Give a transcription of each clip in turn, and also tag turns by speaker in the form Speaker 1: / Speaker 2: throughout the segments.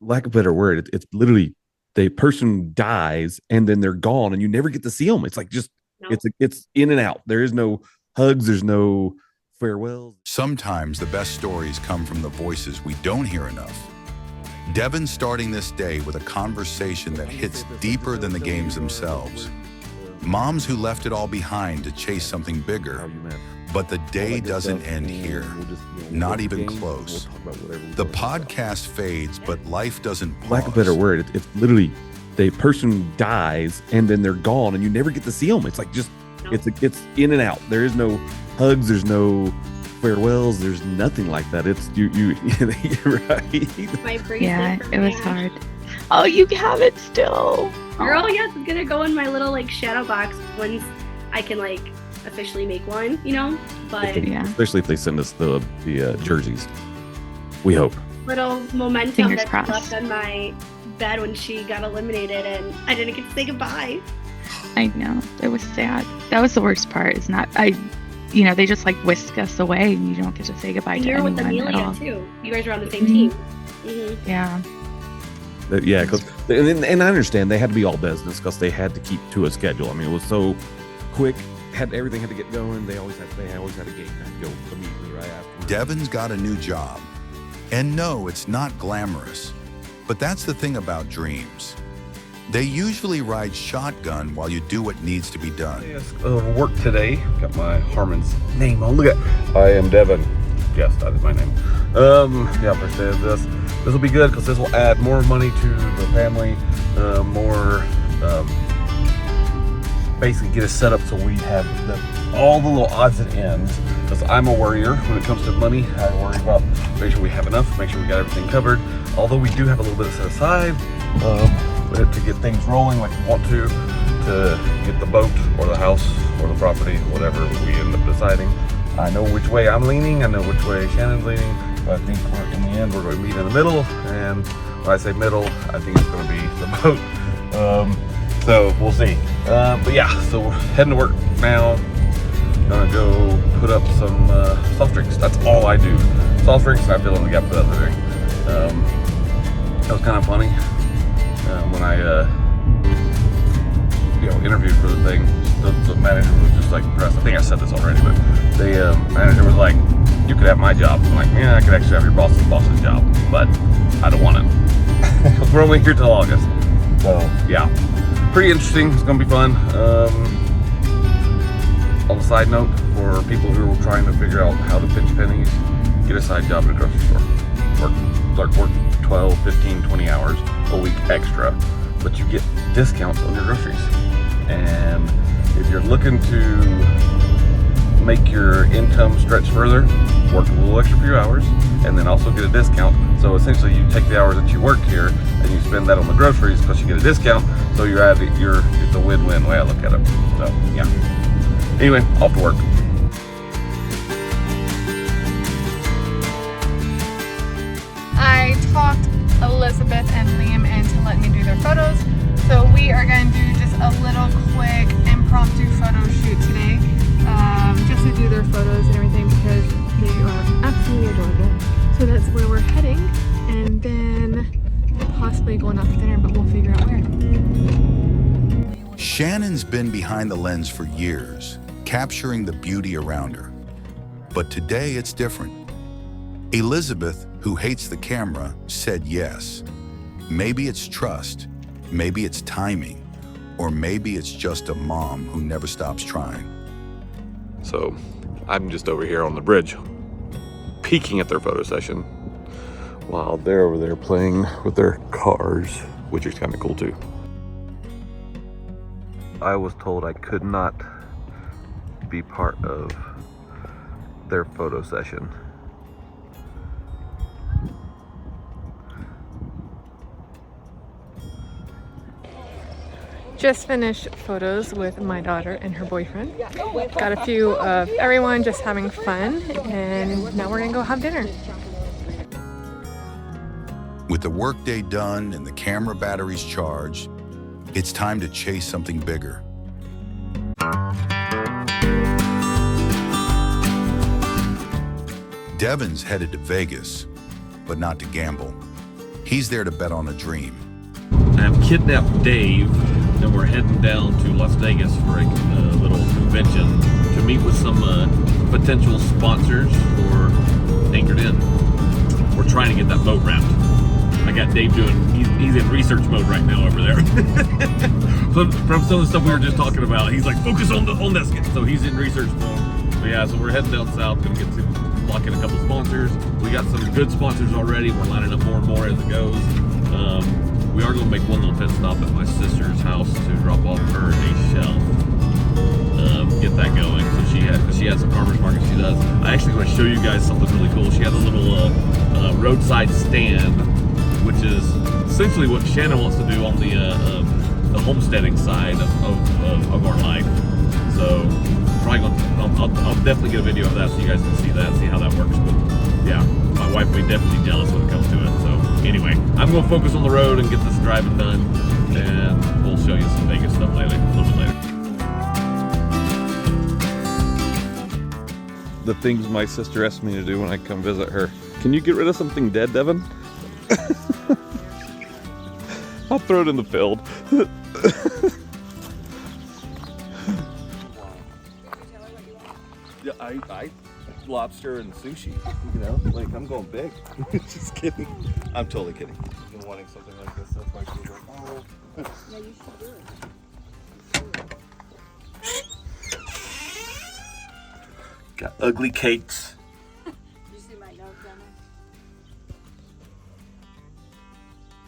Speaker 1: lack of a better word, it's literally the person dies and then they're gone and you never get to see them. It's like just
Speaker 2: No.
Speaker 1: it's in and out. There is no hugs. There's no farewells.
Speaker 3: Sometimes the best stories come from the voices we don't hear enough. Devin's starting this day with a conversation that hits deeper than the games themselves. Moms who left it all behind to chase something bigger. But the day doesn't end here, not even close. The podcast fades, but life doesn't pause.
Speaker 1: Lack of a better word, it's literally the person dies and then they're gone and you never get to see them. It's like just it's in and out. There is no hugs. There's no farewells. There's nothing like that. It's you you're right.
Speaker 2: My bracelet.
Speaker 4: Yeah,
Speaker 2: for
Speaker 4: it was
Speaker 2: my-
Speaker 4: hard. Oh, you have it still.
Speaker 2: Girl, yes, it's gonna go in my little like shadow box once I can like officially make one, you know. But
Speaker 4: Yeah.
Speaker 1: Especially if they send us the jerseys. We hope.
Speaker 2: little memento
Speaker 4: Fingers
Speaker 2: that's
Speaker 4: crossed.
Speaker 2: left on my bed when she got eliminated, and I didn't get to say goodbye.
Speaker 4: I know. It was sad. That was the worst part. Is not they just like whisk us away and you don't get to say goodbye
Speaker 2: And
Speaker 4: to
Speaker 2: you're with
Speaker 4: anyone at
Speaker 2: Amelia
Speaker 4: all.
Speaker 2: too. You guys were on the same
Speaker 4: Mhm.
Speaker 2: team. Mm-hmm.
Speaker 4: Yeah.
Speaker 1: Yeah, because and I understand they had to be all business because they had to keep to a schedule. I mean, it was so quick. Everything had to get going. They always had a game that go immediately right after.
Speaker 3: Devin's got a new job. And no, it's not glamorous. But that's the thing about dreams. They usually ride shotgun while you do what needs to be done.
Speaker 5: Yes, work today. Got my Harmon's name on. Look at. I am Devin. Yes, that is my name. Yeah, first day of this. This will be good because this will add more money to the family. More, basically get us set up so we have all the little odds and ends. Because I'm a worrier when it comes to money. I worry about making sure we have enough, make sure we got everything covered. Although we do have a little bit set aside. To get things rolling like we want to get the boat or the house or the property, whatever we end up deciding. I know which way I'm leaning, I know which way Shannon's leaning, but I think in the end we're going to meet in the middle, and when I say middle, I think it's going to be the boat. So we'll see. But yeah, so we're heading to work now. Gonna go put up some soft drinks. That's all I do. Soft drinks, and I fill in the gap for the other drink. That was kind of funny. When I interviewed for the thing, the manager was just like impressed. I think I said this already, but the manager was like, "You could have my job." I'm like, "Yeah, I could actually have your boss's job, but I don't want it." We're only here till August, so yeah, pretty interesting. It's gonna be fun. On the side note, for people who are trying to figure out how to pinch pennies, get a side job at a grocery store. Work 12, 15, 20 hours a week extra, but you get discounts on your groceries. And if you're looking to make your income stretch further, work a little extra few hours and then also get a discount. So essentially you take the hours that you work here and you spend that on the groceries because you get a discount. So it's a win-win way I look at it. So yeah. Anyway, off to work.
Speaker 6: I talked Elizabeth and Liam into letting me do their photos. So we are going to do just a little quick impromptu photo shoot today. Just to do their photos and everything because they are absolutely adorable. So that's where we're heading, and then possibly going out to dinner, but we'll figure out where.
Speaker 3: Shannon's been behind the lens for years, capturing the beauty around her. But today it's different. Elizabeth, who hates the camera, said yes. Maybe it's trust, maybe it's timing, or maybe it's just a mom who never stops trying.
Speaker 5: So I'm just over here on the bridge, peeking at their photo session, while they're over there playing with their cars, which is kind of cool too. I was told I could not be part of their photo session.
Speaker 6: Just finished photos with my daughter and her boyfriend. Got a few of everyone just having fun, and now we're gonna go have dinner.
Speaker 3: With the workday done and the camera batteries charged, it's time to chase something bigger. Devin's headed to Vegas, but not to gamble. He's there to bet on a dream.
Speaker 5: I have kidnapped Dave, and we're heading down to Las Vegas for a little convention to meet with some potential sponsors for Anchored In. We're trying to get that boat wrapped. I got Dave he's in research mode right now over there. From some of the stuff we were just talking about, he's like, focus on this. So he's in research mode. But yeah, so we're heading down south, gonna get to lock in a couple sponsors. We got some good sponsors already. We're lining up more and more as it goes. We are gonna make one little pit stop at my sister's house to drop off her a shelf. Get that going. So she has a farmer's market she does. I actually want to show you guys something really cool. She has a little roadside stand, which is essentially what Shannon wants to do on the homesteading side of our life. So probably I'll definitely get a video of that so you guys can see that, see how that works. But yeah, my wife will be definitely jealous when it comes to it. So anyway, I'm going to focus on the road and get this driving done, and we'll show you some Vegas stuff later, a little bit later. The things my sister asked me to do when I come visit her. Can you get rid of something dead, Devin? I'll throw it in the field. Yeah, I lobster and sushi, you know, like I'm going big. Just kidding. I'm totally kidding. I've been wanting something like this, that's why she was like, oh.
Speaker 2: Yeah, you should do it.
Speaker 5: Got ugly cakes.
Speaker 2: Did you see my notes on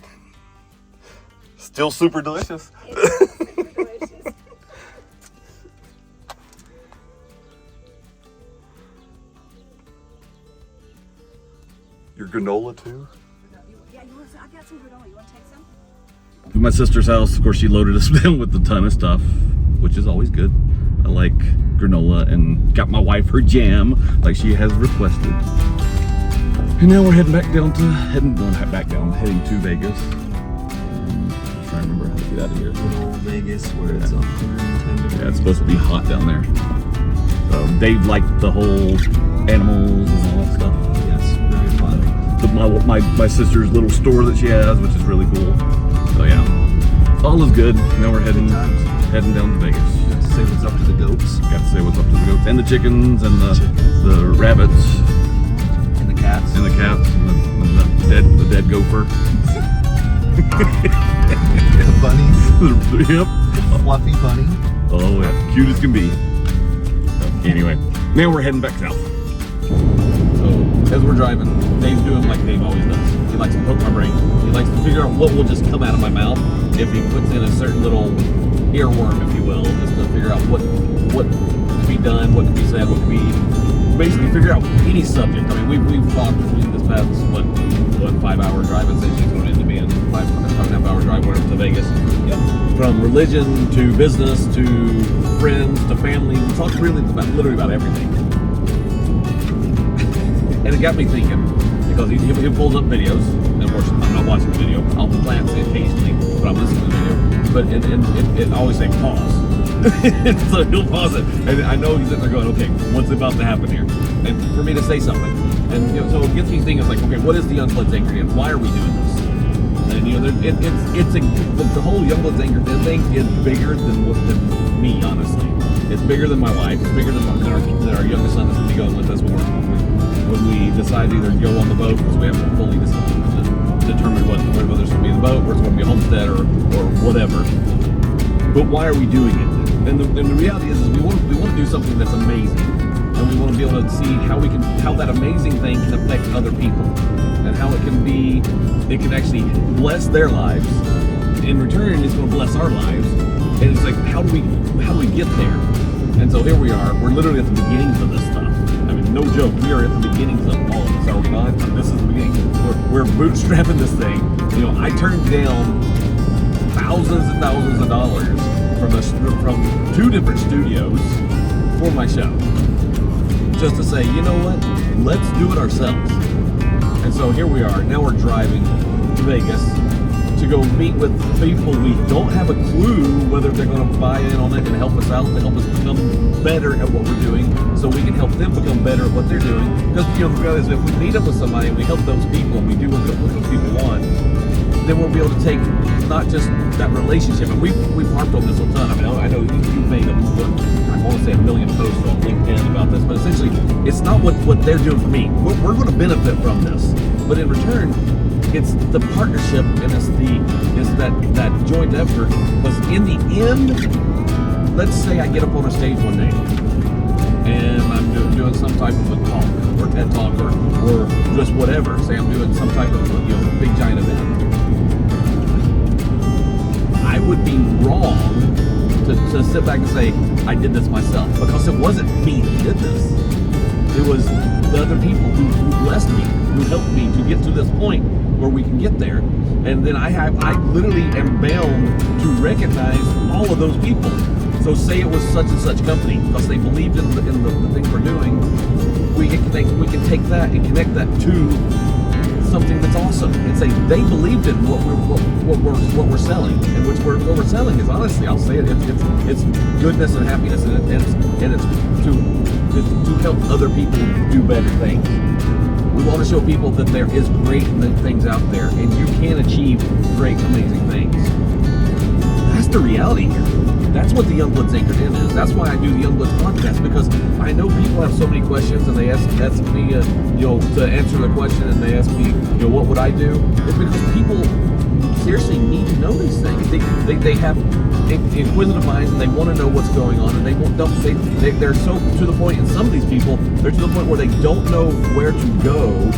Speaker 2: it?
Speaker 5: Still super delicious.
Speaker 2: It's super delicious.
Speaker 5: Your granola too?
Speaker 2: Yeah, I got some granola. You want to take some?
Speaker 5: At my sister's house, of course, she loaded us down with a ton of stuff, which is always good. I like granola, and got my wife her jam like she has requested. And now we're heading to Vegas. I'm trying to remember how to get out of here.
Speaker 7: Old Vegas where it's 110 degrees.
Speaker 5: Yeah, it's supposed to be hot down there. So Dave liked the whole animals and all that stuff.
Speaker 7: Yes, very fun.
Speaker 5: My sister's little store that she has, which is really cool. So yeah, all is good. Now we're heading down to Vegas.
Speaker 7: You have to say what's up to the goats.
Speaker 5: Got to say what's up to the goats and the chickens and the rabbits
Speaker 7: And the cats.
Speaker 5: and the cats and the dead gopher.
Speaker 7: The bunnies.
Speaker 5: Yep.
Speaker 7: The fluffy bunny.
Speaker 5: Oh yeah, cute as can be. Anyway, now we're heading back south. So as we're driving, Dave's doing like Dave always does. He likes to poke my brain. He likes to figure out what will just come out of my mouth if he puts in a certain little earworm, if you will, just to figure out what can be done, what can be said, what can be basically figure out any subject. I mean, we've talked in this past what 5-hour drive, essentially going into being 5.5 hour drive, whatever, to Vegas. Yep. From religion to business to friends to family, we talked literally about everything. And it got me thinking, because he pulls up videos, and of course I'm not watching the video. I'll glance occasionally, but I'm listening to the video. But it always say pause. So he'll pause it, and I know he's sitting there going, okay, what's about to happen here? And for me to say something, and so it gets me thinking, like, okay, what is the Youngbloods Anchored In? Why are we doing this? And the whole Youngbloods Anchored In thing is bigger than me, honestly. It's bigger than my wife. It's bigger than our youngest son that's going to be going with us when we decide to either go on the boat, because we haven't fully determined whether it's going to be the boat or it's going to be a homestead or whatever. But why are we doing it? And the reality is we want to do something that's amazing, and we want to be able to see how that amazing thing can affect other people, and how it can actually bless their lives. In return, it's going to bless our lives. And it's like, how do we get there? And so here we are. We're literally at the beginnings of this stuff. I mean, no joke. We are at the beginnings of all of this, are we not? This is the beginning. We're bootstrapping this thing. You know, I turned down thousands and thousands of dollars from 2 different studios for my show, just to say, you know what? Let's do it ourselves. And so here we are. Now we're driving to Vegas to go meet with people we don't have a clue whether they're going to buy in on it and help us out, to help us become better at what we're doing, so we can help them become better at what they're doing. Because the reality is, if we meet up with somebody and we help those people and we do what those people want, then we'll be able to take not just that relationship. And we've harped on this a ton. I mean, I know you've made I want to say 1 million posts on LinkedIn about this, but essentially, it's not what they're doing for me. We're going to benefit from this, but in return, it's the partnership and it's that joint effort. Because in the end, let's say I get up on a stage one day and I'm doing some type of a talk or TED talk or just whatever. Say I'm doing some type of big giant event. I would be wrong to sit back and say I did this myself, because it wasn't me who did this. It was the other people who blessed me, who helped me to get to this point where we can get there. And then I literally am bound to recognize all of those people. So say it was such and such company, because they believed in the things we're doing, we can take that and connect that to something that's awesome, and say they believed in what we're selling, and what we're selling is, honestly, I'll say it's goodness and happiness, and it's to help other people do better things. We want to show people that there is great things out there, and you can achieve great, amazing things. That's the reality here. That's what the Young Bloods Anchored In is. That's why I do the Young Bloods podcast, because I know people have so many questions, and they ask me, to answer the question, and they ask me, what would I do? It's because people seriously need to know these things. They have inquisitive minds, and they want to know what's going on, and they're so to the point. And some of these people, they're to the point where they don't know where to go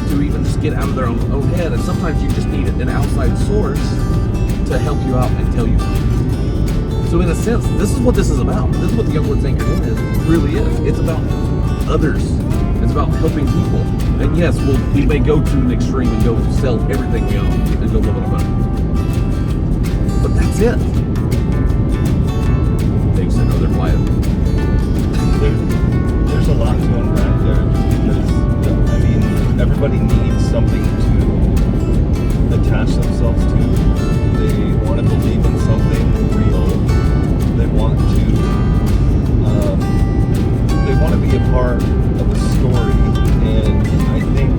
Speaker 5: to even just get out of their own head. And sometimes you just need an outside source to help you out and tell you something. So in a sense, this is what this is about. This is what the Young Bloods Anchored In really is. It's about others. It's about helping people. And yes, we may go to an extreme and go sell everything we own and go live on a boat. But that's it. Dave said, no, they're quiet.
Speaker 7: There's a lot to unpack there, because, I mean, everybody needs something to attach themselves to. They want to believe in something real. They want to be a part of a story, and I think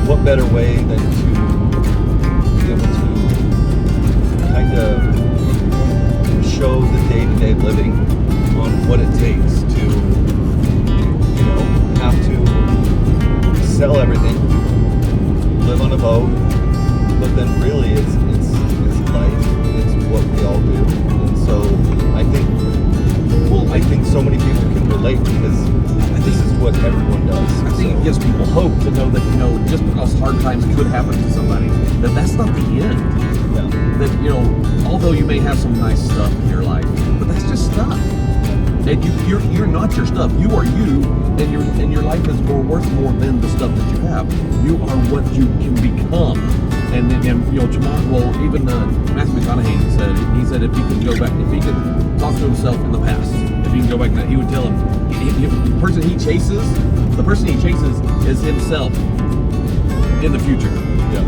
Speaker 7: what better way than to be able to kind of show the day-to-day living on what it takes to, have to sell everything, live on a boat, but then really it's life, it's what we all do. And so I think so many people can relate, because this is what everyone does.
Speaker 5: I think it gives people hope to know that, just because hard times could happen to somebody, that's not the end.
Speaker 7: Yeah.
Speaker 5: That, although you may have some nice stuff in your life, but that's just stuff. And you're not your stuff. You are you, and your life is worth more than the stuff that you have. You are what you can become. And tomorrow, even Matthew McConaughey said if he could go back, if he could talk to himself in the past, if he can go back, he would tell him, the person he chases is himself in the future.
Speaker 7: Yeah.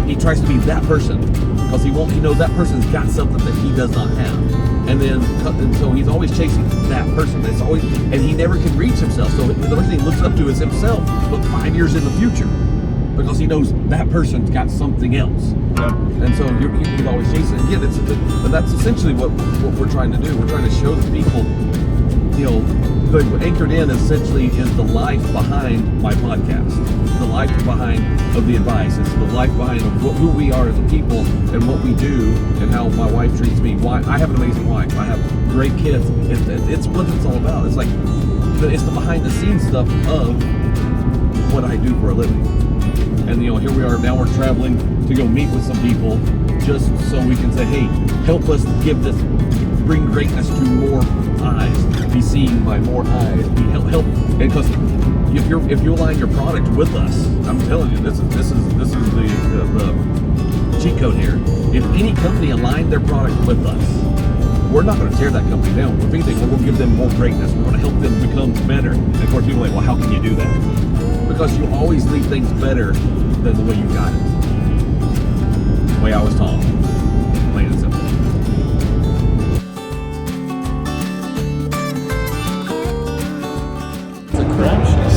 Speaker 5: He tries to be that person, because he knows that person's got something that he does not have. And so he's always chasing that person. And he never can reach himself. So the person he looks up to is himself, but 5 years in the future, because he knows that person's got something else.
Speaker 7: Yeah.
Speaker 5: And so he's always chasing. Again, but that's essentially what we're trying to do. We're trying to show the people, the Anchored In essentially is the life behind my podcast. The life behind of the advice. It's the life behind of who we are as a people and what we do and how my wife treats me. I have an amazing wife. I have great kids. It's what it's all about. It's like, it's the behind the scenes stuff of what I do for a living. And here we are, now we're traveling to go meet with some people, just so we can say, hey, help us bring greatness to more eyes, be seen by more eyes, help. And because if you align your product with us, I'm telling you, this is the cheat code here. If any company aligned their product with us, we're not going to tear that company down. If anything, we're going to give them more greatness. We're going to help them become better. And of course, people are like, well, how can you do that? Because you always leave things better than the way you got it.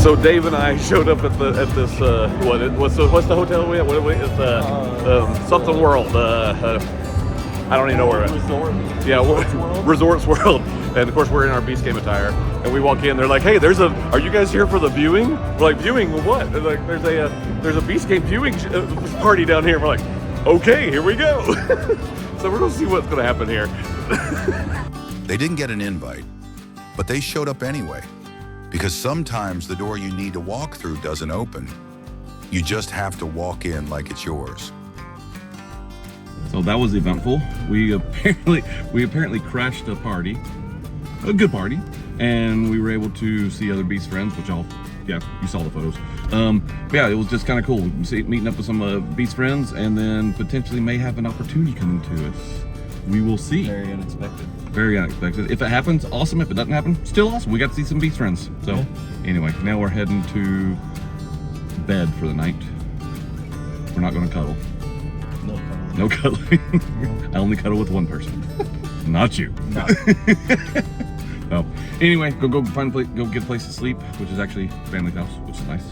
Speaker 5: So Dave and I showed up at this what's the hotel we at? It's something World. I don't even know where.
Speaker 7: Resort.
Speaker 5: Yeah,
Speaker 7: World?
Speaker 5: Resorts World. And of course we're in our Beast Game attire, and we walk in. They're like, "Hey, are you guys here for the viewing?" We're like, "Viewing what?" They're like, "There's a Beast Game viewing party down here." We're like, "Okay, here we go." So we're gonna see what's gonna happen here.
Speaker 3: They didn't get an invite, but they showed up anyway. Because sometimes the door you need to walk through doesn't open. You just have to walk in like it's yours.
Speaker 5: So that was eventful. We apparently crashed a party, a good party, and we were able to see other Beast friends, which you saw the photos. Yeah, it was just kind of cool. Meeting up with some Beast friends, and then potentially may have an opportunity coming to us. We will see.
Speaker 7: Very unexpected.
Speaker 5: Very unexpected. If it happens, awesome. If it doesn't happen, still awesome. We got to see some Beast friends. So anyway, now we're heading to bed for the night. We're not going to cuddle. No cuddling. I only cuddle with one person. Not you.
Speaker 7: No.
Speaker 5: No. Anyway, go find a place, go get a place to sleep, which is actually family's house, which is nice.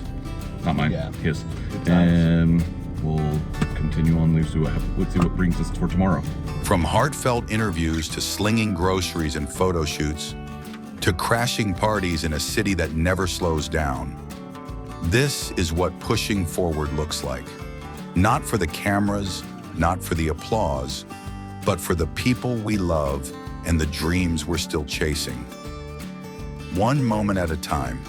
Speaker 5: Not mine,
Speaker 7: Yeah.
Speaker 5: his.
Speaker 7: Good times.
Speaker 5: And we'll continue on. Let's see what brings us for tomorrow.
Speaker 3: From heartfelt interviews to slinging groceries and photo shoots, to crashing parties in a city that never slows down. This is what pushing forward looks like. Not for the cameras, not for the applause, but for the people we love and the dreams we're still chasing. One moment at a time.